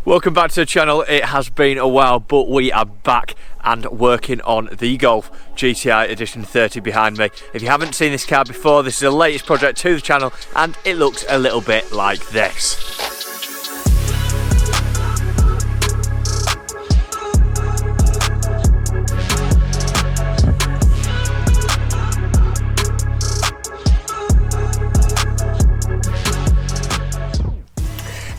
Welcome back to the channel. It has been a while, but we are back and working on the Golf GTI Edition 30 behind me. If you haven't seen this car before, this is the latest project to the channel and it looks a little bit like this.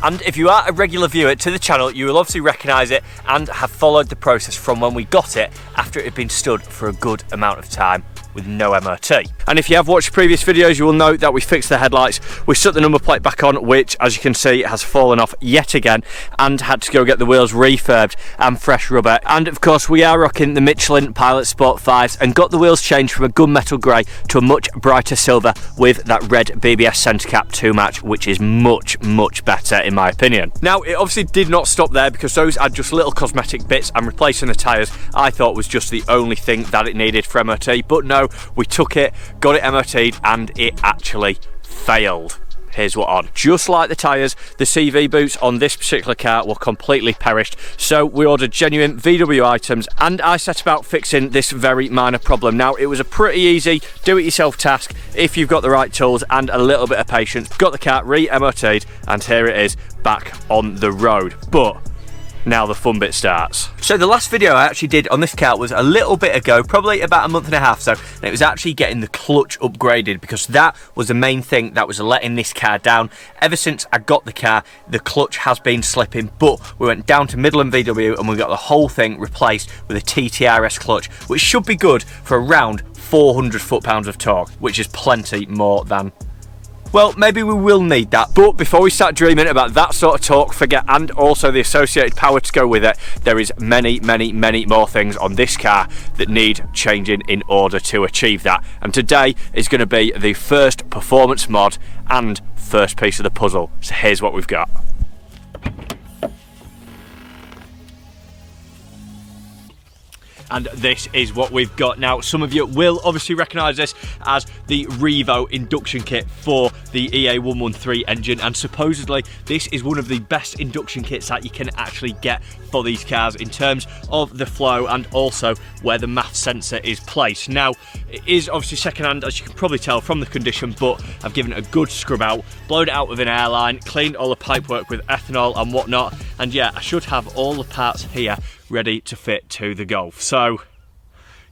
And if you are a regular viewer to the channel, you will obviously recognise it and have followed the process from when we got it after it had been stood for a good amount of time with no MOT. And if you have watched previous videos, you will note that we fixed the headlights, we stuck the number plate back on, which as you can see has fallen off yet again, and had to go get the wheels refurbed and fresh rubber. And of course we are rocking the Michelin Pilot Sport 5s and got the wheels changed from a gunmetal grey to a much brighter silver with that red BBS centre cap to match, which is much better in my opinion. Now it obviously did not stop there, because those are just little cosmetic bits, and replacing the tyres I thought was just the only thing that it needed for MOT, but no, we took it, got it MOT'd, and it actually failed. Here's what on. Just like the tyres, the CV boots on this particular car were completely perished, so we ordered genuine VW items and I set about fixing this very minor problem. Now it was a pretty easy do-it-yourself task if you've got the right tools and a little bit of patience. Got the car re-MOT'd and here it is back on the road. But now the fun bit starts. So the last video I actually did on this car was a little bit ago, probably about a month and a half so, and it was actually getting the clutch upgraded, because that was the main thing that was letting this car down. Ever since I got the car, the clutch has been slipping, but we went down to Midland VW and we got the whole thing replaced with a TTRS clutch, which should be good for around 400 foot-pounds of torque, which is plenty more than, well, maybe we will need that. But before we start dreaming about that sort of torque figure and also the associated power to go with it, there is many more things on this car that need changing in order to achieve that. And today is going to be the first performance mod and first piece of the puzzle. So here's what we've got. And this is what we've got. Now some of you will obviously recognise this as the REVO induction kit for the EA113 engine, and supposedly this is one of the best induction kits that you can actually get for these cars in terms of the flow and also where the MAF sensor is placed. Now it is obviously second hand, as you can probably tell from the condition, but I've given it a good scrub out, blown it out with an airline, cleaned all the pipework with ethanol and whatnot, and yeah, I should have all the parts here ready to fit to the Golf. So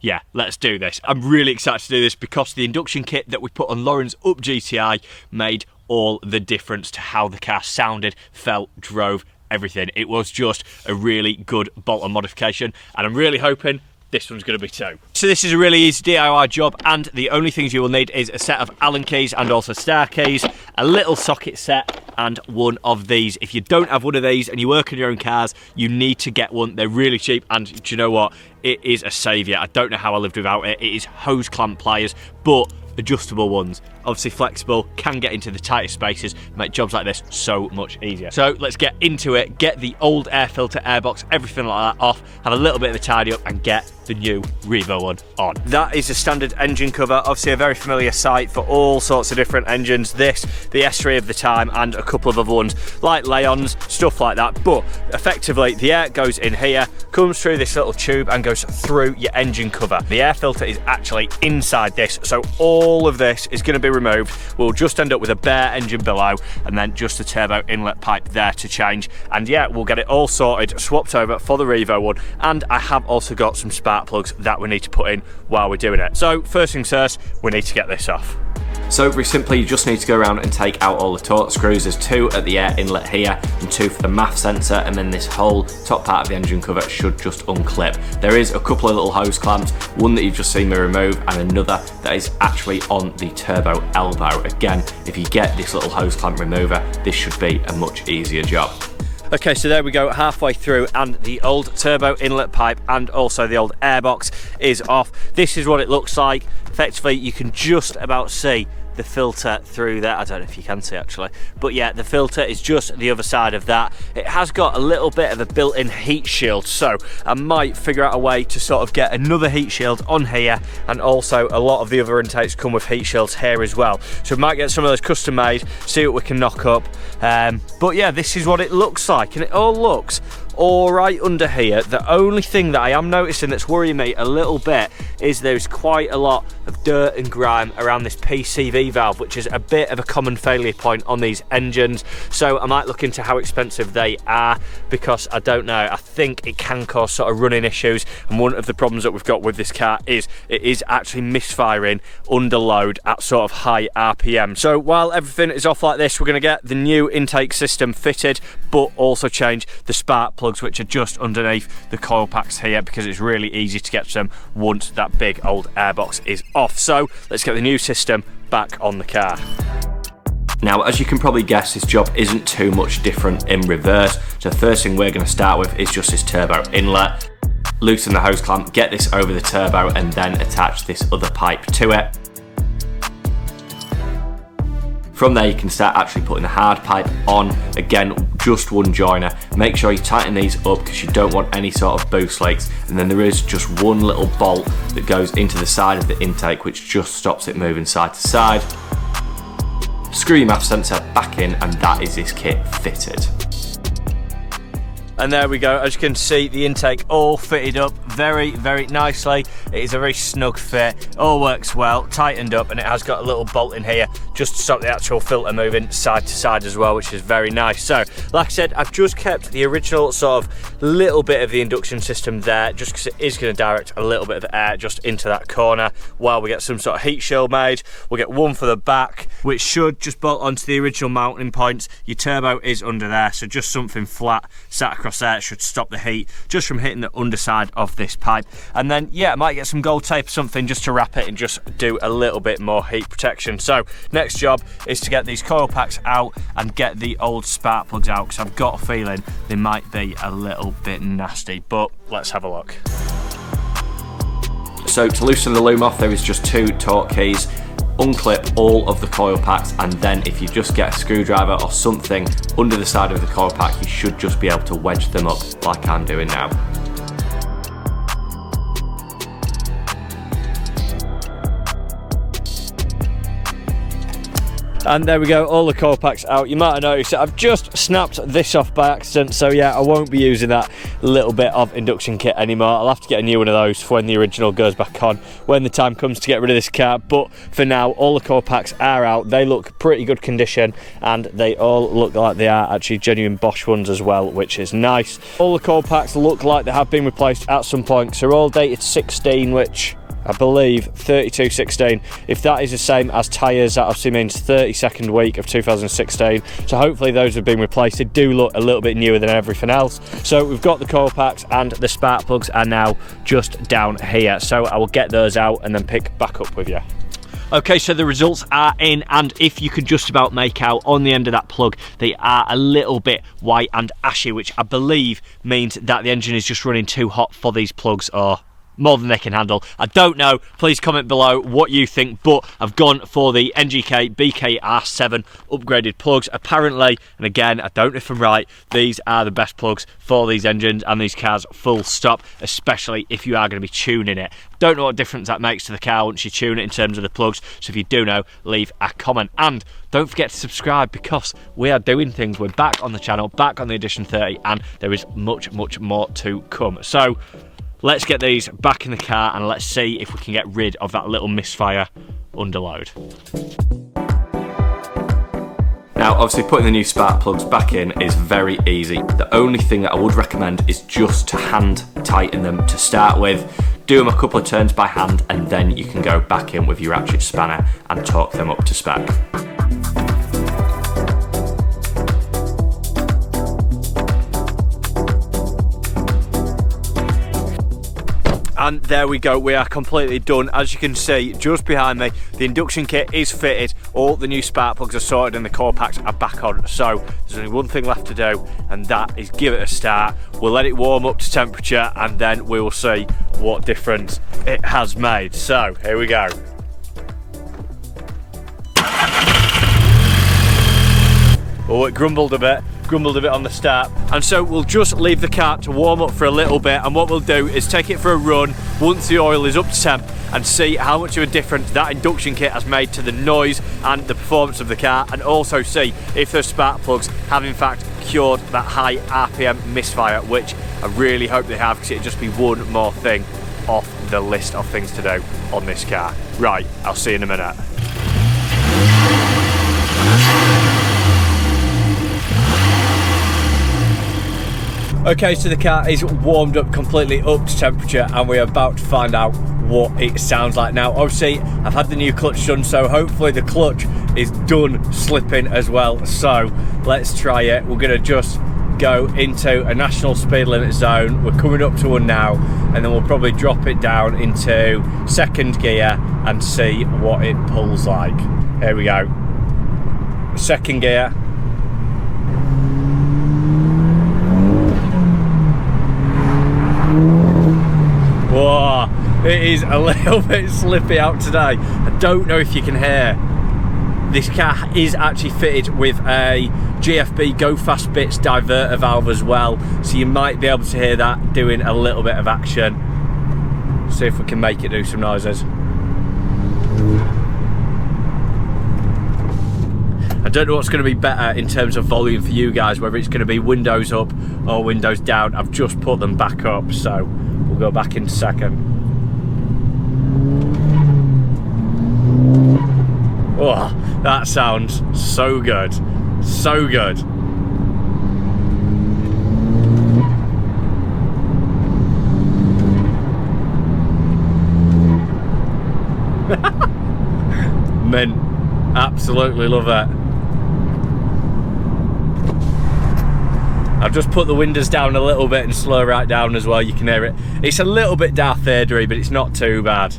yeah, let's do this. I'm really excited to do this because the induction kit that we put on Lauren's Up GTI made all the difference to how the car sounded, felt, drove, everything. It was just a really good bolt-on modification, and I'm really hoping this one's going to be too. So this is a really easy DIY job, and the only things you will need is a set of Allen keys and also star keys, a little socket set, and one of these. If you don't have one of these and you work on your own cars, you need to get one. They're really cheap, and do you know what? It is a saviour. I don't know how I lived without it. It is hose clamp pliers, but adjustable ones. Obviously flexible, can get into the tighter spaces, make jobs like this so much easier. So let's get into it, get the old air filter, airbox, everything like that off, have a little bit of a tidy up and get the new REVO one on. That is a standard engine cover, obviously a very familiar sight for all sorts of different engines. This, the S3 of the time, and a couple of other ones like Leon's, stuff like that. But effectively the air goes in here, comes through this little tube and goes through your engine cover. The air filter is actually inside this, so all of this is going to be removed. We'll just end up with a bare engine below and then just a turbo inlet pipe there to change, and yeah, we'll get it all sorted, swapped over for the REVO one. And I have also got some spark plugs that we need to put in while we're doing it. So first things first, we need to get this off. So very simply, you just need to go around and take out all the torque screws. There's 2 at the air inlet here and 2 for the MAF sensor, and then this whole top part of the engine cover should just unclip. There is a couple of little hose clamps, one that you've just seen me remove and another that is actually on the turbo elbow. Again, if you get this little hose clamp remover, this should be a much easier job. Okay, so there we go, halfway through, and the old turbo inlet pipe and also the old airbox is off. This is what it looks like. Effectively, you can just about see the filter through there. I don't know if you can see actually, but yeah, the filter is just the other side of that. It has got a little bit of a built-in heat shield, so I might figure out a way to sort of get another heat shield on here, and also a lot of the other intakes come with heat shields here as well, so we might get some of those custom made, see what we can knock up. But yeah, this is what it looks like, and it all looks all right under here. The only thing that I am noticing that's worrying me a little bit is there's quite a lot of dirt and grime around this PCV valve, which is a bit of a common failure point on these engines, so I might look into how expensive they are, because I don't know, I think it can cause sort of running issues, and one of the problems that we've got with this car is it is actually misfiring under load at sort of high RPM. So while everything is off like this, we're going to get the new intake system fitted, but also change the spark plugs, which are just underneath the coil packs here, because it's really easy to get them once that big old airbox is off. So let's get the new system back on the car. Now, as you can probably guess, this job isn't too much different in reverse. So the first thing we're going to start with is just this turbo inlet. Loosen the hose clamp, get this over the turbo, and then attach this other pipe to it. From there you can start actually putting the hard pipe on. Again, just one joiner. Make sure you tighten these up because you don't want any sort of boost leaks. And then there is just one little bolt that goes into the side of the intake, which just stops it moving side to side. Screw your MAF sensor back in, and that is this kit fitted. And there we go, as you can see, the intake all fitted up very, very nicely. It is a very snug fit, all works well, tightened up, and it has got a little bolt in here just to stop the actual filter moving side to side as well, which is very nice. So, like I said, I've just kept the original sort of little bit of the induction system there, just because it is going to direct a little bit of air just into that corner, while we get some sort of heat shield made. We'll get one for the back, which should just bolt onto the original mounting points. Your turbo is under there, so just something flat sat across there should stop the heat just from hitting the underside of this pipe. And then yeah, I might get some gold tape or something just to wrap it and just do a little bit more heat protection. So next job is to get these coil packs out and get the old spark plugs out, because I've got a feeling they might be a little bit nasty, but let's have a look. So to loosen the loom off, there is just two torque keys. Unclip all of the coil packs, and then if you just get a screwdriver or something under the side of the coil pack, you should just be able to wedge them up like I'm doing now. And there we go, all the coil packs out. You might have noticed that I've just snapped this off by accident, so yeah, I won't be using that little bit of induction kit anymore. I'll have to get a new one of those for when the original goes back on, when the time comes to get rid of this car. But for now, all the coil packs are out. They look pretty good condition, and they all look like they are actually genuine Bosch ones as well, which is nice. All the coil packs look like they have been replaced at some point, so they're all dated 16, which I believe 32/16. If that is the same as tyres, that obviously means 32nd week of 2016. So hopefully those have been replaced. They do look a little bit newer than everything else. So we've got the coil packs, and the spark plugs are now just down here. So I will get those out and then pick back up with you. Okay, so the results are in, and if you could just about make out on the end of that plug, they are a little bit white and ashy, which I believe means that the engine is just running too hot for these plugs, or more than they can handle. I don't know, please comment below what you think, but I've gone for the NGK BKR7 upgraded plugs. Apparently, and again, I don't know if I'm right, these are the best plugs for these engines and these cars, full stop, especially if you are going to be tuning it. Don't know what difference that makes to the car once you tune it in terms of the plugs, so if you do know, leave a comment. And don't forget to subscribe, because we are doing things. We're back on the channel, back on the Edition 30, and there is much, much more to come. So let's get these back in the car, and let's see if we can get rid of that little misfire under load. Now, obviously putting the new spark plugs back in is very easy. The only thing that I would recommend is just to hand tighten them to start with. Do them a couple of turns by hand, and then you can go back in with your ratchet spanner and torque them up to spec. And there we go, we are completely done. As you can see just behind me, the induction kit is fitted, all the new spark plugs are sorted, and the coil packs are back on. So there's only one thing left to do, and that is give it a start. We'll let it warm up to temperature, and then we will see what difference it has made. So here we go. Oh, it grumbled a bit on the start. And so we'll just leave the car to warm up for a little bit, and what we'll do is take it for a run once the oil is up to temp and see how much of a difference that induction kit has made to the noise and the performance of the car, and also see if those spark plugs have in fact cured that high RPM misfire, which I really hope they have, because it'd just be one more thing off the list of things to do on this car. Right, I'll see you in a minute. Okay, so the car is warmed up completely up to temperature, and we're about to find out what it sounds like. Now, obviously, I've had the new clutch done, so hopefully the clutch is done slipping as well. So let's try it. We're gonna just go into a national speed limit zone. We're coming up to one now, and then we'll probably drop it down into second gear and see what it pulls like. Here we go. Second gear. Whoa, it is a little bit slippy out today. I don't know if you can hear. This car is actually fitted with a GFB Go Fast Bits diverter valve as well, so you might be able to hear that doing a little bit of action. See if we can make it do some noises. I don't know what's going to be better in terms of volume for you guys, whether it's going to be windows up or windows down. I've just put them back up, so we'll go back in a second. Oh, that sounds so good. So good. Mint. Absolutely love it. I've just put the windows down a little bit and slow right down as well. You can hear it. It's a little bit Darth Vader-y, but it's not too bad.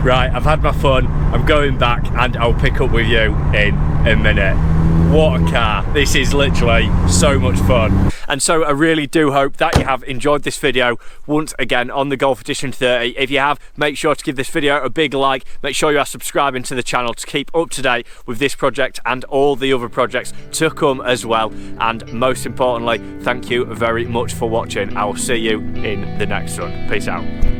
Right, I've had my fun. I'm going back, and I'll pick up with you in a minute. What a car. This is literally so much fun. And so I really do hope that you have enjoyed this video once again on the Golf Edition 30. If you have, make sure to give this video a big like. Make sure you are subscribing to the channel to keep up to date with this project and all the other projects to come as well. And most importantly, thank you very much for watching. I will see you in the next one. Peace out.